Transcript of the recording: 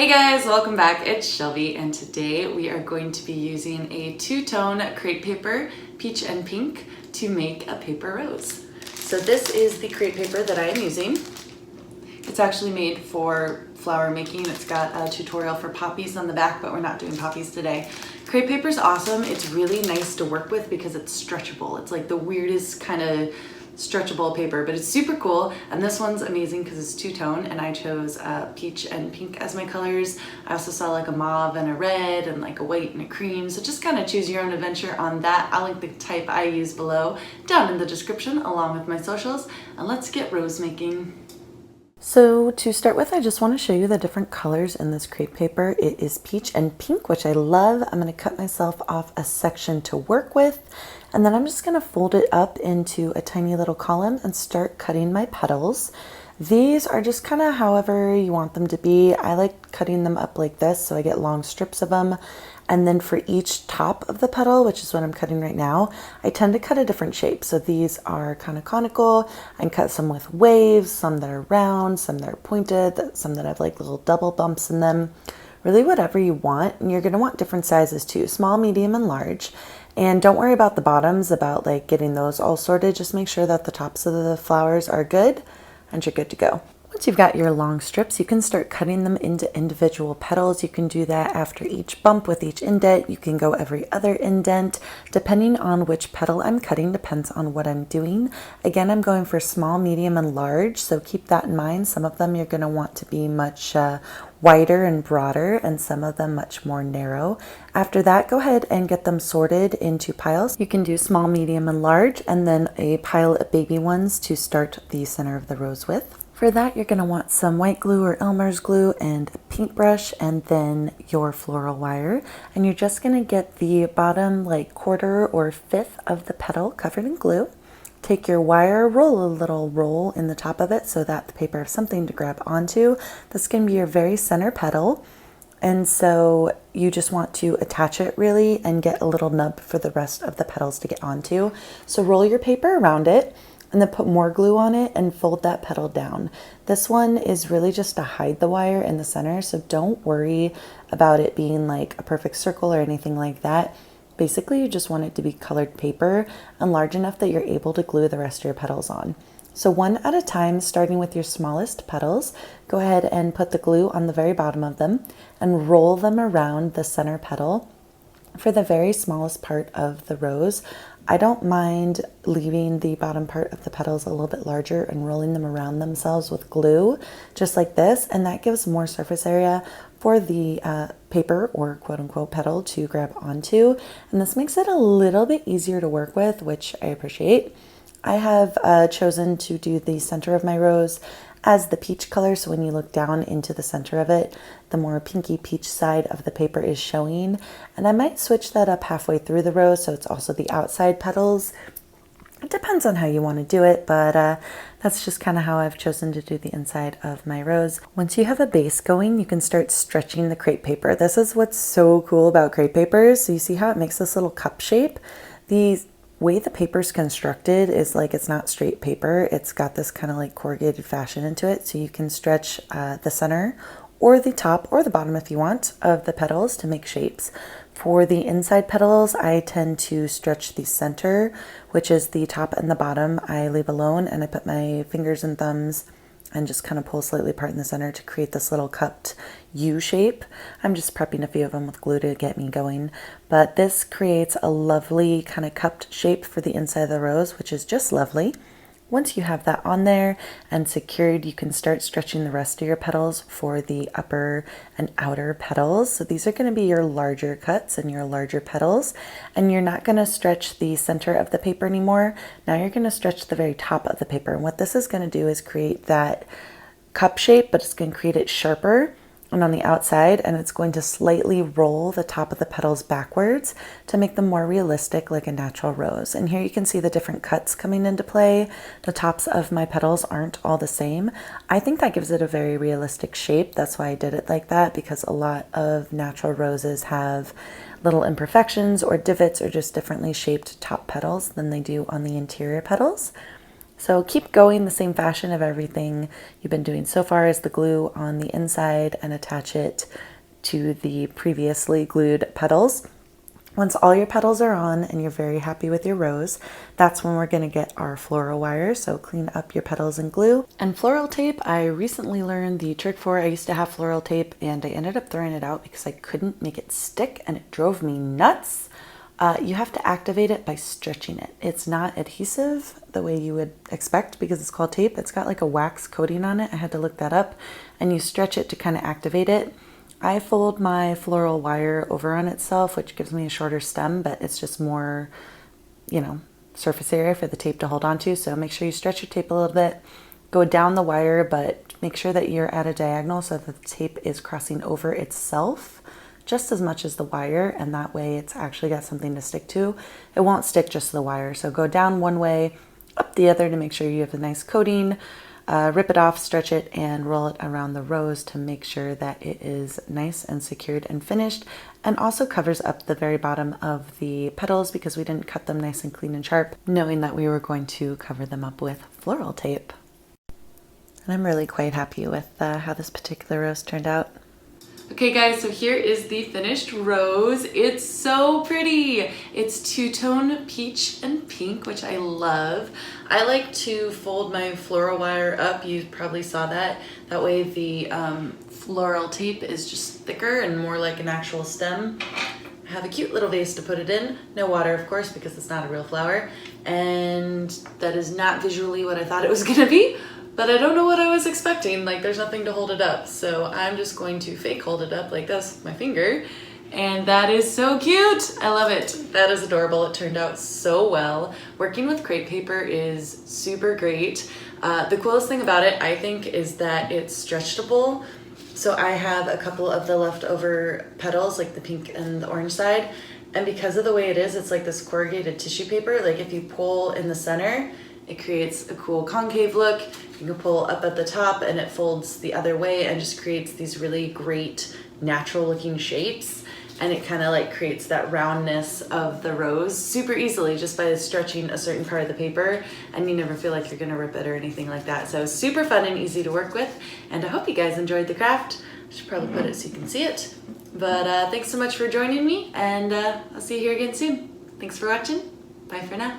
Hey guys, welcome back. It's Shelby and today we are going to be using a two-tone crepe paper, peach and pink, to make a paper rose. So this is the crepe paper that I am using. It's actually made for flower making. It's got a tutorial for poppies on the back, but we're not doing poppies today. Crepe paper is awesome. It's really nice to work with because it's stretchable. It's like the weirdest kind of stretchable paper, but it's super cool. And this one's amazing because it's two-tone, and I chose peach and pink as my colors. I also saw like a mauve and a red and like a white and a cream, so just kind of choose your own adventure on that. I'll link the type I use below down in the description along with my socials, and let's get rose making. So to start with, I just want to show you the different colors in this crepe paper. It is peach and pink, which I love. I'm going to cut myself off a section to work with, and then I'm just going to fold it up into a tiny little column and start cutting my petals. These are just kind of however you want them to be. I like cutting them up like this so I get long strips of them. And then for each top of the petal, which is what I'm cutting right now, I tend to cut a different shape. So these are kind of conical. I can cut some with waves, some that are round, some that are pointed, some that have like little double bumps in them. Really whatever you want. And you're going to want different sizes too, small, medium, and large. And don't worry about the bottoms, about like getting those all sorted. Just make sure that the tops of the flowers are good and you're good to go. Once you've got your long strips, you can start cutting them into individual petals. You can do that after each bump with each indent. You can go every other indent. Depending on which petal I'm cutting depends on what I'm doing. Again, I'm going for small, medium, and large, so keep that in mind. Some of them you're going to want to be much wider and broader, and some of them much more narrow. After that, go ahead and get them sorted into piles. You can do small, medium, and large, and then a pile of baby ones to start the center of the rose with. For that, you're going to want some white glue or Elmer's glue and a paintbrush, and then your floral wire. And you're just going to get the bottom like quarter or fifth of the petal covered in glue. Take your wire, roll a little roll in the top of it so that the paper has something to grab onto. This can be your very center petal. And so you just want to attach it really and get a little nub for the rest of the petals to get onto. So roll your paper around it, and then put more glue on it and fold that petal down. This one is really just to hide the wire in the center, so don't worry about it being like a perfect circle or anything like that. Basically, you just want it to be colored paper and large enough that you're able to glue the rest of your petals on. So one at a time, starting with your smallest petals, go ahead and put the glue on the very bottom of them and roll them around the center petal. For the very smallest part of the rose, I don't mind leaving the bottom part of the petals a little bit larger and rolling them around themselves with glue, just like this, and that gives more surface area for the paper or quote-unquote petal to grab onto, and this makes it a little bit easier to work with, which I appreciate. I have chosen to do the center of my rose as the peach color, so when you look down into the center of it, the more pinky peach side of the paper is showing. And I might switch that up halfway through the rose so it's also the outside petals. It depends on how you want to do it, but that's just kind of how I've chosen to do the inside of my rose. Once you have a base going, you can start stretching the crepe paper. This is what's so cool about crepe papers. So you see how it makes this little cup shape? The way the paper's constructed is like it's not straight paper. It's got this kind of like corrugated fashion into it, so you can stretch the center or the top or the bottom if you want of the petals to make shapes. For the inside petals, I tend to stretch the center, which is the top and the bottom. I leave alone, and I put my fingers and thumbs and just kind of pull slightly apart in the center to create this little cupped U shape. I'm just prepping a few of them with glue to get me going, but this creates a lovely kind of cupped shape for the inside of the rose, which is just lovely. Once you have that on there and secured, you can start stretching the rest of your petals for the upper and outer petals. So these are going to be your larger cuts and your larger petals, and you're not going to stretch the center of the paper anymore. Now you're going to stretch the very top of the paper, and what this is going to do is create that cup shape, but it's going to create it sharper and on the outside, and it's going to slightly roll the top of the petals backwards to make them more realistic like a natural rose. And here you can see the different cuts coming into play. The tops of my petals aren't all the same. I think that gives it a very realistic shape. That's why I did it like that, because a lot of natural roses have little imperfections or divots or just differently shaped top petals than they do on the interior petals. So keep going the same fashion of everything you've been doing so far as the glue on the inside and attach it to the previously glued petals. Once all your petals are on and you're very happy with your rose, that's when we're going to get our floral wire. So clean up your petals and glue. And floral tape, I recently learned the trick for. I used to have floral tape and I ended up throwing it out because I couldn't make it stick and it drove me nuts. You have to activate it by stretching it. It's not adhesive the way you would expect because it's called tape. It's got like a wax coating on it. I had to look that up. And you stretch it to kind of activate it. I fold my floral wire over on itself, which gives me a shorter stem, but it's just more, surface area for the tape to hold onto. So make sure you stretch your tape a little bit. Go down the wire, but make sure that you're at a diagonal so that the tape is crossing over itself just as much as the wire, and that way it's actually got something to stick to. It won't stick just to the wire. So go down one way, up the other to make sure you have a nice coating. Rip it off, stretch it, and roll it around the rose to make sure that it is nice and secured and finished, and also covers up the very bottom of the petals because we didn't cut them nice and clean and sharp, knowing that we were going to cover them up with floral tape. And I'm really quite happy with how this particular rose turned out. Okay guys, so here is the finished rose. It's so pretty. It's two-tone peach and pink, which I love. I like to fold my floral wire up. You probably saw that. That way the floral tape is just thicker and more like an actual stem. I have a cute little vase to put it in. No water, of course, because it's not a real flower. And that is not visually what I thought it was gonna be. But I don't know what I was expecting. Like, there's nothing to hold it up. So I'm just going to fake hold it up like this with my finger. And that is so cute. I love it. That is adorable. It turned out so well. Working with crepe paper is super great. The coolest thing about it, I think, is that it's stretchable. So I have a couple of the leftover petals, like the pink and the orange side. And because of the way it is, it's like this corrugated tissue paper. Like if you pull in the center, it creates a cool concave look. You can pull up at the top and it folds the other way and just creates these really great natural looking shapes. And it kind of like creates that roundness of the rose super easily just by stretching a certain part of the paper, and you never feel like you're gonna rip it or anything like that. So super fun and easy to work with. And I hope you guys enjoyed the craft. I should probably put it so you can see it. But thanks so much for joining me, and I'll see you here again soon. Thanks for watching. Bye for now.